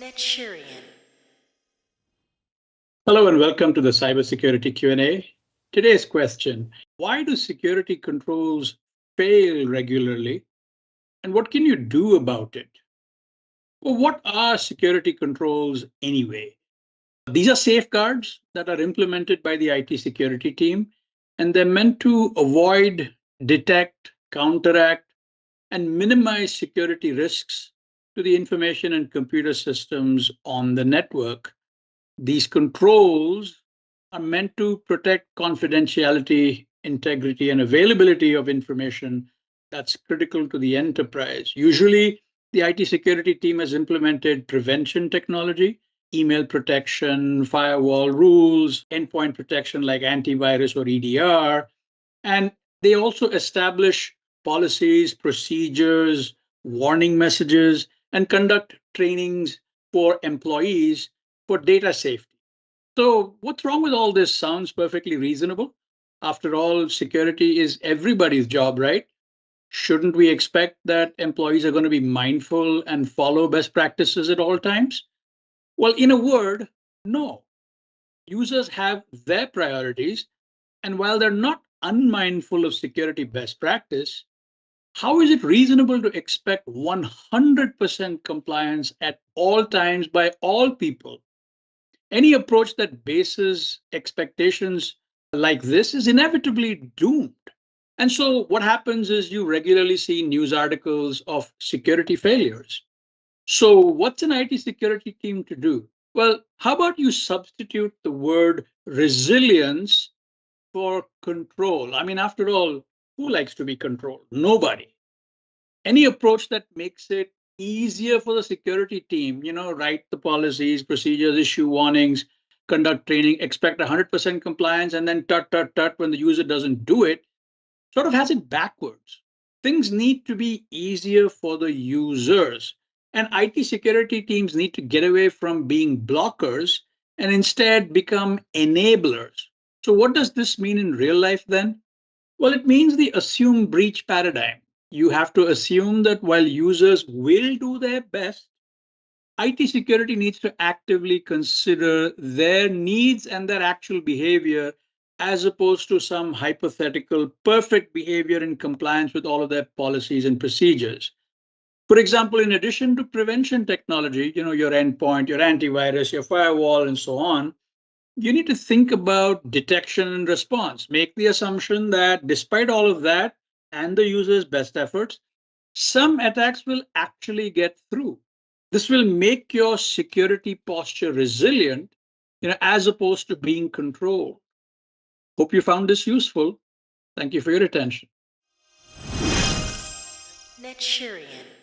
Netshirian. Hello and welcome to the Cybersecurity Q&A. Today's question, why do security controls fail regularly and what can you do about it? Well, what are security controls anyway? These are safeguards that are implemented by the IT security team and they're meant to avoid, detect, counteract, and minimize security risks to the information and computer systems on the network. These controls are meant to protect confidentiality, integrity, and availability of information that's critical to the enterprise. Usually, the IT security team has implemented prevention technology, email protection, firewall rules, endpoint protection like antivirus or EDR, and they also establish policies, procedures, warning messages, and conduct trainings for employees for data safety. So, what's wrong with all this? Sounds perfectly reasonable. After all, security is everybody's job, right? Shouldn't we expect that employees are going to be mindful and follow best practices at all times? Well, in a word, no. Users have their priorities, and while they're not unmindful of security best practice, how is it reasonable to expect 100% compliance at all times by all people? Any approach that bases expectations like this is inevitably doomed. And so, what happens is you regularly see news articles of security failures. So, what's an IT security team to do? Well, how about you substitute the word resilience for control? I mean, after all, who likes to be controlled? Nobody. Any approach that makes it easier for the security team, write the policies, procedures, issue warnings, conduct training, expect 100% compliance, and then tut when the user doesn't do it, sort of has it backwards. Things need to be easier for the users. And IT security teams need to get away from being blockers and instead become enablers. So, what does this mean in real life then? Well, it means the assume breach paradigm. You have to assume that while users will do their best, IT security needs to actively consider their needs and their actual behavior as opposed to some hypothetical perfect behavior in compliance with all of their policies and procedures. For example, in addition to prevention technology, your endpoint, your antivirus, your firewall, and so on, you need to think about detection and response. Make the assumption that despite all of that and the user's best efforts, some attacks will actually get through. This will make your security posture resilient, as opposed to being controlled. Hope you found this useful. Thank you for your attention. Netshirian.